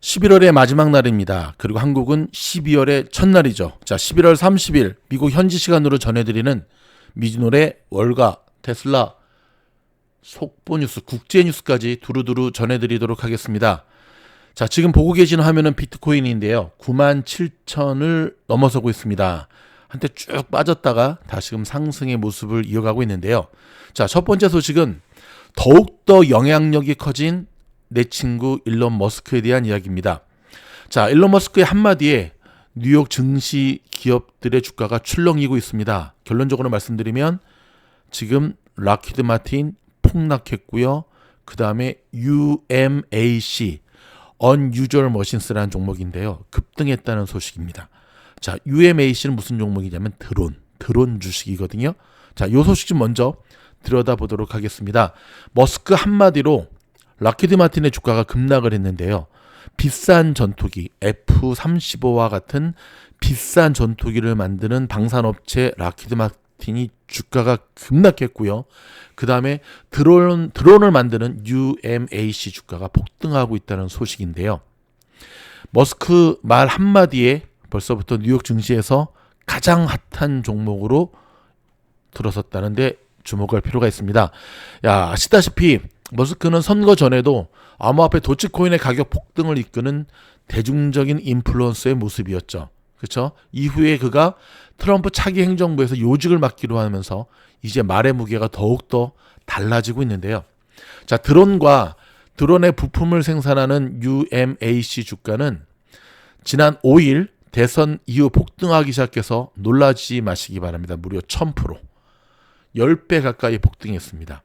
11월의 마지막 날입니다. 그리고 한국은 12월의 첫날이죠. 자, 11월 30일 미국 현지 시간으로 전해드리는 미주노래 월가 테슬라 속보 뉴스, 국제 뉴스까지 두루두루 전해드리도록 하겠습니다. 자, 지금 보고 계시는 화면은 비트코인인데요. 97,000을 넘어서고 있습니다. 한때 쭉 빠졌다가 다시금 상승의 모습을 이어가고 있는데요. 자, 첫 번째 소식은 더욱더 영향력이 커진 내 친구 일론 머스크에 대한 이야기입니다. 자, 일론 머스크의 한마디에 뉴욕 증시 기업들의 주가가 출렁이고 있습니다. 결론적으로 말씀드리면 지금 락히드 마틴 폭락했고요. 그 다음에 UMAC Unusual Machines라는 종목인데요. 급등했다는 소식입니다. 자, UMAC는 무슨 종목이냐면 드론 주식이거든요. 자, 이 소식 좀 먼저 들여다보도록 하겠습니다. 머스크 한마디로 락히드 마틴의 주가가 급락을 했는데요. 비싼 전투기 F-35와 같은 비싼 전투기를 만드는 방산업체 락히드 마틴이 주가가 급락했고요. 그 다음에 드론을 만드는 UMAC 주가가 폭등하고 있다는 소식인데요. 머스크 말 한마디에 벌써부터 뉴욕 증시에서 가장 핫한 종목으로 들어섰다는데 주목할 필요가 있습니다. 야, 아시다시피 머스크는 선거 전에도 암호화폐 도치코인의 가격 폭등을 이끄는 대중적인 인플루언서의 모습이었죠. 그렇죠? 이후에 그가 트럼프 차기 행정부에서 요직을 맡기로 하면서 이제 말의 무게가 더욱더 달라지고 있는데요. 자, 드론의 부품을 생산하는 UMAC 주가는 지난 5일 대선 이후 폭등하기 시작해서 놀라지 마시기 바랍니다. 무려 1000%, 10배 가까이 폭등했습니다.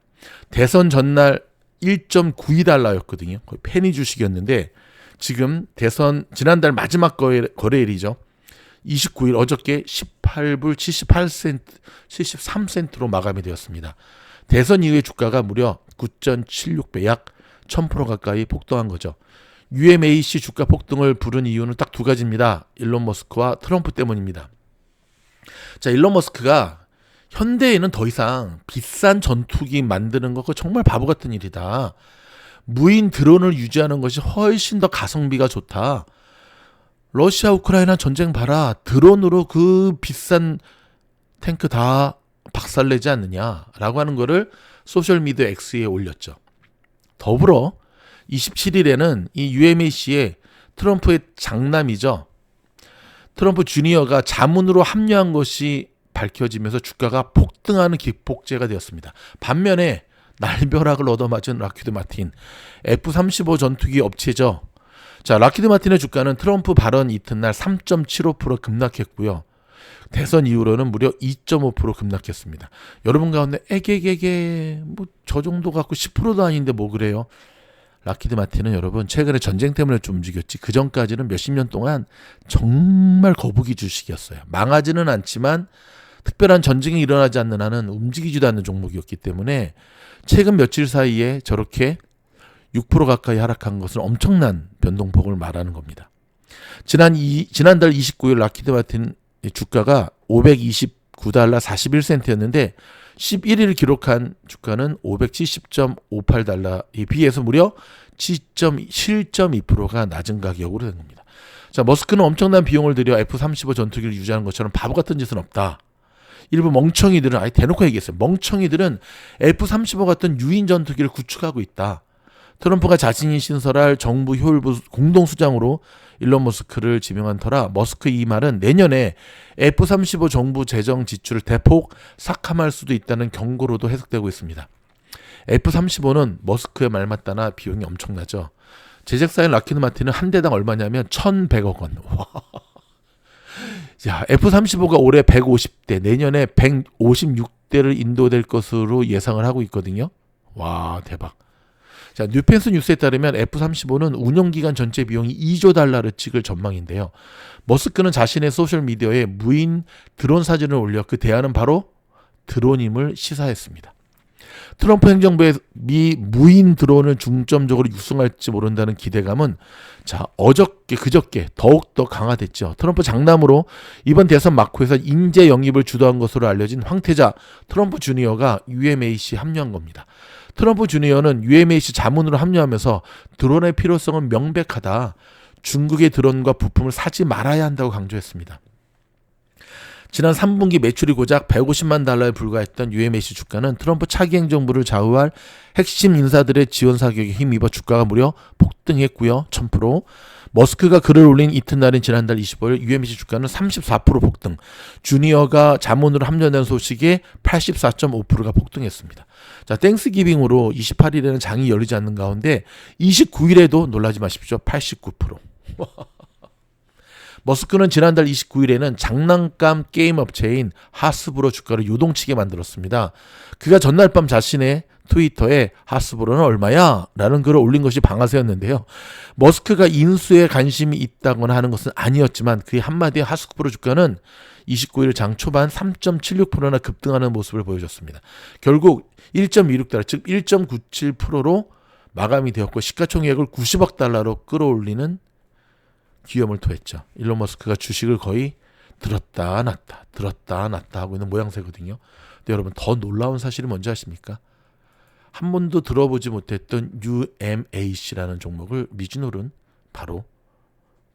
대선 전날 1.92달러였거든요. 거의 페니 주식이었는데 지금 대선 지난달 마지막 거래일이죠. 29일 어저께 18불 73센트로 마감이 되었습니다. 대선 이후의 주가가 무려 9.76배, 약 1000% 가까이 폭등한 거죠. UMAC 주가 폭등을 부른 이유는 딱 두 가지입니다. 일론 머스크와 트럼프 때문입니다. 자, 일론 머스크가 현대에는 더 이상 비싼 전투기 만드는 거 그거 정말 바보 같은 일이다. 무인 드론을 유지하는 것이 훨씬 더 가성비가 좋다. 러시아 우크라이나 전쟁 봐라. 드론으로 그 비싼 탱크 다 박살내지 않느냐라고 하는 거를 소셜미디어 X에 올렸죠. 더불어 27일에는 이 UMAC의 트럼프의 장남이죠. 트럼프 주니어가 자문으로 합류한 것이 밝혀지면서 주가가 폭등하는 기폭제가 되었습니다. 반면에 날벼락을 얻어맞은 락히드 마틴, F-35 전투기 업체죠. 자, 락히드 마틴의 주가는 트럼프 발언 이튿날 3.75% 급락했고요. 대선 이후로는 무려 2.5% 급락했습니다. 여러분 가운데 뭐 저 정도 갖고 10%도 아닌데 뭐 그래요? 락히드 마틴은 여러분 최근에 전쟁 때문에 좀 움직였지 그 전까지는 몇십 년 동안 정말 거북이 주식이었어요. 망하지는 않지만 특별한 전쟁이 일어나지 않는 한은 움직이지도 않는 종목이었기 때문에 최근 며칠 사이에 저렇게 6% 가까이 하락한 것은 엄청난 변동폭을 말하는 겁니다. 지난달 29일 락히드 마틴 주가가 529달러 41센트였는데 11일 기록한 주가는 570.58달러에 비해서 무려 7.2%가 낮은 가격으로 된 겁니다. 자, 머스크는 엄청난 비용을 들여 F-35 전투기를 유지하는 것처럼 바보 같은 짓은 없다. 일부 멍청이들은 아예 대놓고 얘기했어요. 멍청이들은 F-35 같은 유인 전투기를 구축하고 있다. 트럼프가 자신이 신설할 정부 효율부 공동수장으로 일론 머스크를 지명한 터라 머스크 이 말은 내년에 F-35 정부 재정 지출을 대폭 삭감할 수도 있다는 경고로도 해석되고 있습니다. F-35는 머스크의 말 맞다나 비용이 엄청나죠. 제작사인 락히드 마틴은 한 대당 얼마냐면 1,100억 원. 와. 자, F-35가 올해 150대, 내년에 156대를 인도될 것으로 예상을 하고 있거든요. 와, 대박. 자, 뉴펜스 뉴스에 따르면 F-35는 운영기간 전체 비용이 2조 달러를 찍을 전망인데요. 머스크는 자신의 소셜미디어에 무인 드론 사진을 올려 그 대안은 바로 드론임을 시사했습니다. 트럼프 행정부의 미 무인 드론을 중점적으로 육성할지 모른다는 기대감은 자, 그저께 더욱더 강화됐죠. 트럼프 장남으로 이번 대선 막후에서 인재 영입을 주도한 것으로 알려진 황태자 트럼프 주니어가 UMAC에 합류한 겁니다. 트럼프 주니어는 UMAC 자문으로 합류하면서 드론의 필요성은 명백하다. 중국의 드론과 부품을 사지 말아야 한다고 강조했습니다. 지난 3분기 매출이 고작 150만 달러에 불과했던 UMAC 주가는 트럼프 차기 행정부를 좌우할 핵심 인사들의 지원 사격에 힘입어 주가가 무려 폭등했고요. 1000%. 머스크가 글을 올린 이튿날인 지난달 25일 UMAC 주가는 34% 폭등. 주니어가 자문으로 합류한다는 소식에 84.5%가 폭등했습니다. 자, 땡스기빙으로 28일에는 장이 열리지 않는 가운데 29일에도 놀라지 마십시오. 89%. 머스크는 지난달 29일에는 장난감 게임 업체인 하스브로 주가를 요동치게 만들었습니다. 그가 전날 밤 자신의 트위터에 하스브로는 얼마야? 라는 글을 올린 것이 방아쇠였는데요. 머스크가 인수에 관심이 있다거나 하는 것은 아니었지만 그의 한마디에 하스브로 주가는 29일 장 초반 3.76%나 급등하는 모습을 보여줬습니다. 결국 1.26달러, 즉 1.97%로 마감이 되었고 시가총액을 90억 달러로 끌어올리는 기염을 토했죠. 일론 머스크가 주식을 거의 들었다 놨다 하고 있는 모양새거든요. 근데 여러분 더 놀라운 사실이 뭔지 아십니까? 한 번도 들어보지 못했던 UMAC라는 종목을 미즈노는 바로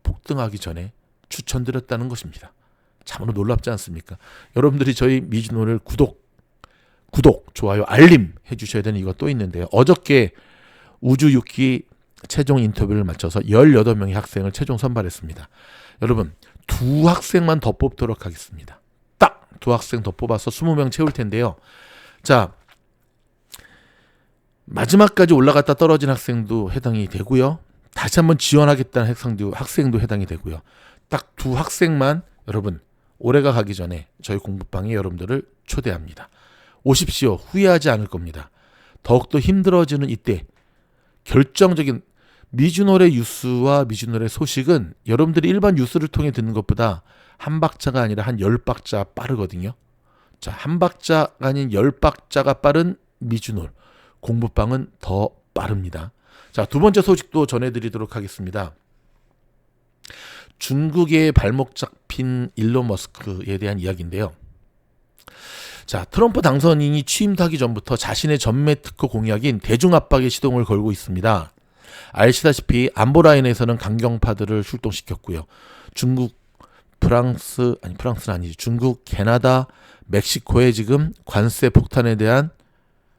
폭등하기 전에 추천드렸다는 것입니다. 참으로 놀랍지 않습니까? 여러분들이 저희 미즈노를 구독, 좋아요, 알림 해주셔야 되는 이유가 또 있는데요. 어저께 우주 6기 최종 인터뷰를 마쳐서 18명의 학생을 최종 선발했습니다. 여러분 2학생만 더 뽑도록 하겠습니다. 딱 2학생 더 뽑아서 20명 채울 텐데요. 자, 마지막까지 올라갔다 떨어진 학생도 해당이 되고요. 다시 한번 지원하겠다는 학생도 해당이 되고요. 딱 2학생만 여러분 올해가 가기 전에 저희 공부방에 여러분들을 초대합니다. 오십시오. 후회하지 않을 겁니다. 더욱더 힘들어지는 이때 결정적인 미주노래 뉴스와 미주노래 소식은 여러분들이 일반 뉴스를 통해 듣는 것보다 한 박자가 아니라 한 10박자 빠르거든요. 자, 한 박자가 아닌 10박자가 빠른 미주놀. 공부방은 더 빠릅니다. 자, 두 번째 소식도 전해드리도록 하겠습니다. 중국의 발목 잡힌 일론 머스크에 대한 이야기인데요. 자, 트럼프 당선인이 취임하기 전부터 자신의 전매 특허 공약인 대중압박에 시동을 걸고 있습니다. 아시다시피 안보 라인에서는 강경파들을 출동시켰고요. 중국, 중국, 캐나다, 멕시코에 지금 관세 폭탄에 대한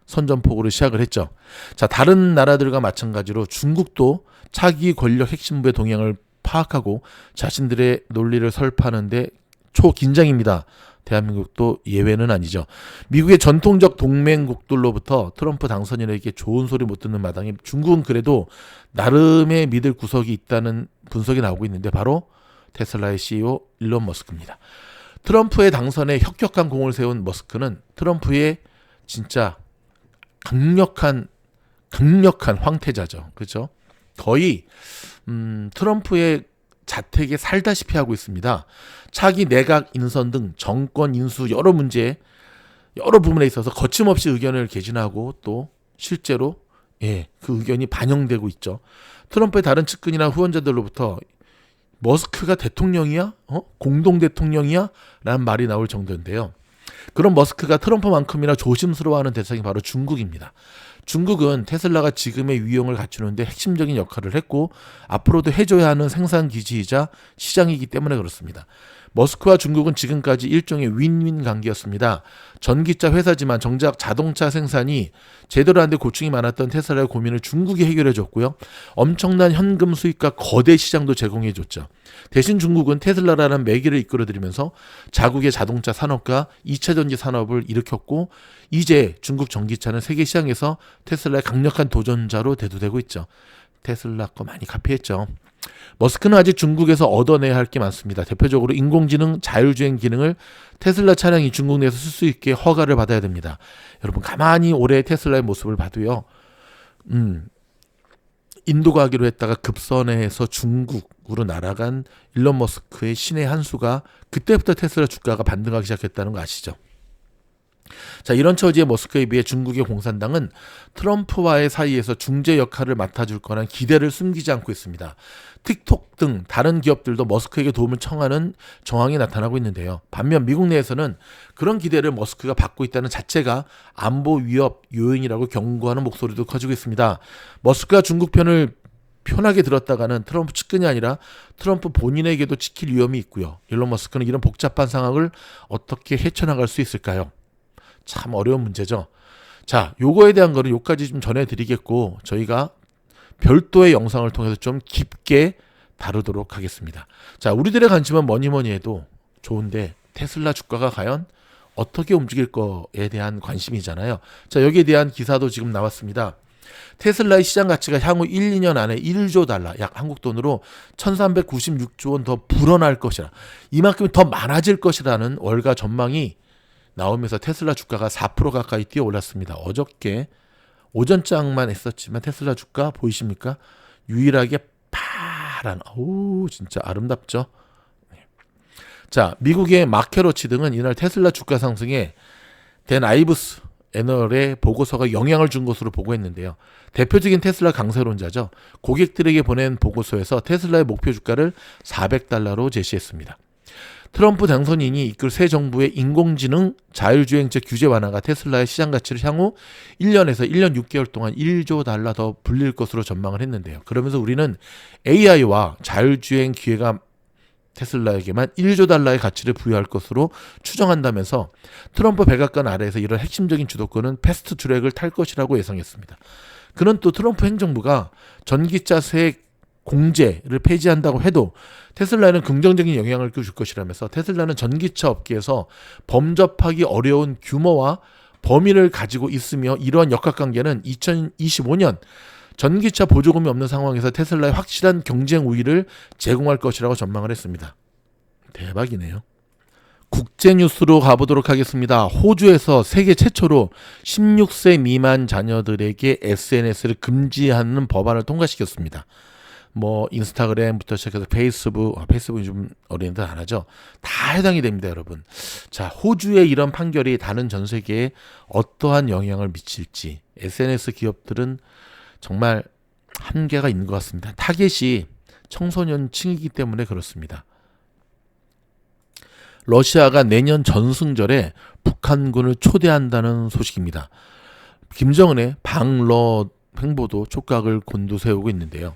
선전포고를 시작을 했죠. 자, 다른 나라들과 마찬가지로 중국도 차기 권력 핵심부의 동향을 파악하고 자신들의 논리를 설파하는데 초긴장입니다. 대한민국도 예외는 아니죠. 미국의 전통적 동맹국들로부터 트럼프 당선인에게 좋은 소리 못 듣는 마당에 중국은 그래도 나름의 믿을 구석이 있다는 분석이 나오고 있는데 바로 테슬라의 CEO 일론 머스크입니다. 트럼프의 당선에 혁혁한 공을 세운 머스크는 트럼프의 진짜 강력한 황태자죠. 그렇죠? 거의 트럼프의 자택에 살다시피 하고 있습니다. 차기 내각 인선 등 정권 인수 여러 문제, 여러 부분에 있어서 거침없이 의견을 개진하고 또 실제로 그 의견이 반영되고 있죠. 트럼프의 다른 측근이나 후원자들로부터 머스크가 대통령이야? 공동 대통령이야? 라는 말이 나올 정도인데요. 그런 머스크가 트럼프만큼이나 조심스러워하는 대상이 바로 중국입니다. 중국은 테슬라가 지금의 위용을 갖추는데 핵심적인 역할을 했고 앞으로도 해줘야 하는 생산 기지이자 시장이기 때문에 그렇습니다. 머스크와 중국은 지금까지 일종의 윈윈 관계였습니다. 전기차 회사지만 정작 자동차 생산이 제대로 안 돼 고충이 많았던 테슬라의 고민을 중국이 해결해줬고요. 엄청난 현금 수익과 거대 시장도 제공해줬죠. 대신 중국은 테슬라라는 매개를 이끌어들이면서 자국의 자동차 산업과 2차 전지 산업을 일으켰고 이제 중국 전기차는 세계 시장에서 테슬라의 강력한 도전자로 대두되고 있죠. 테슬라 거 많이 카피했죠. 머스크는 아직 중국에서 얻어내야 할 게 많습니다. 대표적으로 인공지능 자율주행 기능을 테슬라 차량이 중국 내에서 쓸 수 있게 허가를 받아야 됩니다. 여러분 가만히 올해 테슬라의 모습을 봐도요. 인도 가기로 했다가 급선회해서 중국으로 날아간 일론 머스크의 신의 한 수가 그때부터 테슬라 주가가 반등하기 시작했다는 거 아시죠? 자, 이런 처지의 머스크에 비해 중국의 공산당은 트럼프와의 사이에서 중재 역할을 맡아줄 거란 기대를 숨기지 않고 있습니다. 틱톡 등 다른 기업들도 머스크에게 도움을 청하는 정황이 나타나고 있는데요. 반면 미국 내에서는 그런 기대를 머스크가 받고 있다는 자체가 안보 위협 요인이라고 경고하는 목소리도 커지고 있습니다. 머스크가 중국 편을 편하게 들었다가는 트럼프 측근이 아니라 트럼프 본인에게도 찍힐 위험이 있고요. 일론 머스크는 이런 복잡한 상황을 어떻게 헤쳐나갈 수 있을까요? 참 어려운 문제죠. 자, 요거에 대한 거는 요까지 좀 전해드리겠고 저희가 별도의 영상을 통해서 좀 깊게 다루도록 하겠습니다. 자, 우리들의 관심은 뭐니 해도 좋은데 테슬라 주가가 과연 어떻게 움직일 거에 대한 관심이잖아요. 자, 여기에 대한 기사도 지금 나왔습니다. 테슬라의 시장 가치가 향후 1, 2년 안에 1조 달러, 약 한국 돈으로 1396조 원 더 불어날 것이라, 이만큼 더 많아질 것이라는 월가 전망이 나오면서 테슬라 주가가 4% 가까이 뛰어 올랐습니다. 어저께 오전장만 했었지만 테슬라 주가 보이십니까? 유일하게 파란, 오 진짜 아름답죠. 자, 미국의 마케로치 등은 이날 테슬라 주가 상승에 댄 아이브스 애널의 보고서가 영향을 준 것으로 보고했는데요. 대표적인 테슬라 강세론자죠. 고객들에게 보낸 보고서에서 테슬라의 목표 주가를 400달러로 제시했습니다. 트럼프 당선인이 이끌 새 정부의 인공지능 자율주행차 규제 완화가 테슬라의 시장 가치를 향후 1년에서 1년 6개월 동안 1조 달러 더 불릴 것으로 전망을 했는데요. 그러면서 우리는 AI와 자율주행 기회가 테슬라에게만 1조 달러의 가치를 부여할 것으로 추정한다면서 트럼프 백악관 아래에서 이런 핵심적인 주도권은 패스트 트랙을 탈 것이라고 예상했습니다. 그는 또 트럼프 행정부가 전기차세 공제를 폐지한다고 해도 테슬라에는 긍정적인 영향을 줄 것이라면서 테슬라는 전기차 업계에서 범접하기 어려운 규모와 범위를 가지고 있으며 이러한 역학관계는 2025년 전기차 보조금이 없는 상황에서 테슬라의 확실한 경쟁 우위를 제공할 것이라고 전망을 했습니다. 대박이네요. 국제 뉴스로 가보도록 하겠습니다. 호주에서 세계 최초로 16세 미만 자녀들에게 SNS를 금지하는 법안을 통과시켰습니다. 뭐 인스타그램부터 시작해서 페이스북이 좀 어린이들 안 하죠. 다 해당이 됩니다, 여러분. 자, 호주의 이런 판결이 다른 전 세계에 어떠한 영향을 미칠지 SNS 기업들은 정말 한계가 있는 것 같습니다. 타겟이 청소년층이기 때문에 그렇습니다. 러시아가 내년 전승절에 북한군을 초대한다는 소식입니다. 김정은의 방러 행보도 촉각을 곤두세우고 있는데요.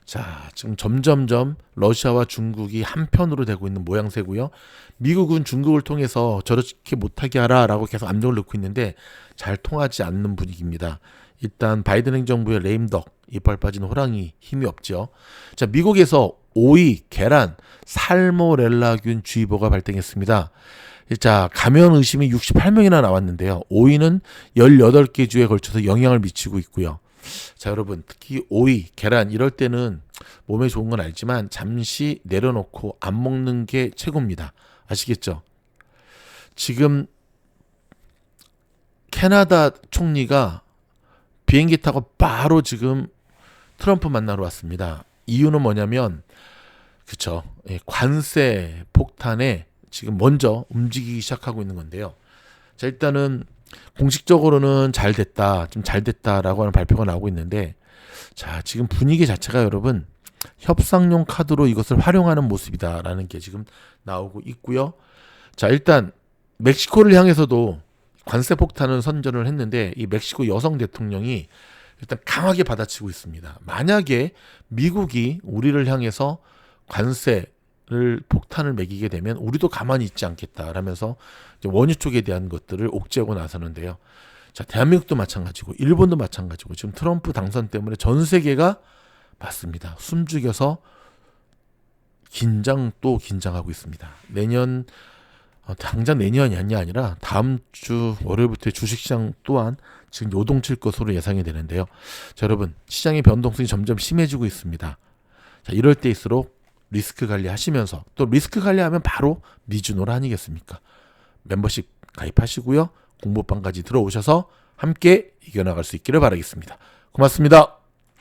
자, 지금 점점점 러시아와 중국이 한편으로 되고 있는 모양새고요. 미국은 중국을 통해서 저렇게 못하게 하라라고 계속 압력을 넣고 있는데 잘 통하지 않는 분위기입니다. 일단 바이든 행정부의 레임덕, 이빨 빠진 호랑이 힘이 없죠. 자, 미국에서 오이, 계란, 살모렐라균 주의보가 발생했습니다. 자, 감염 의심이 68명이나 나왔는데요. 오이는 18개 주에 걸쳐서 영향을 미치고 있고요. 자, 여러분, 특히 오이, 계란 이럴 때는 몸에 좋은 건 알지만 잠시 내려놓고 안 먹는 게 최고입니다. 아시겠죠? 지금 캐나다 총리가 비행기 타고 바로 지금 트럼프 만나러 왔습니다. 이유는 뭐냐면 그쵸, 관세 폭탄에 지금 먼저 움직이기 시작하고 있는 건데요. 자, 일단은 공식적으로는 잘 됐다, 좀 잘 됐다라고 하는 발표가 나오고 있는데, 자, 지금 분위기 자체가 여러분 협상용 카드로 이것을 활용하는 모습이다라는 게 지금 나오고 있고요. 자, 일단 멕시코를 향해서도 관세 폭탄을 선전을 했는데 이 멕시코 여성 대통령이 일단 강하게 받아치고 있습니다. 만약에 미국이 우리를 향해서 관세를 폭탄을 매기게 되면 우리도 가만히 있지 않겠다라면서 원유 쪽에 대한 것들을 옥죄고 나서는데요. 자, 대한민국도 마찬가지고 일본도 마찬가지고 지금 트럼프 당선 때문에 전 세계가 맞습니다. 숨죽여서 긴장하고 있습니다. 내년 당장 내년이 아니라 다음 주 월요일부터 주식시장 또한 지금 요동칠 것으로 예상이 되는데요. 자, 여러분, 시장의 변동성이 점점 심해지고 있습니다. 자, 이럴 때일수록 리스크 관리하시면서, 또 리스크 관리하면 바로 미주노라 아니겠습니까? 멤버십 가입하시고요. 공모방까지 들어오셔서 함께 이겨나갈 수 있기를 바라겠습니다. 고맙습니다.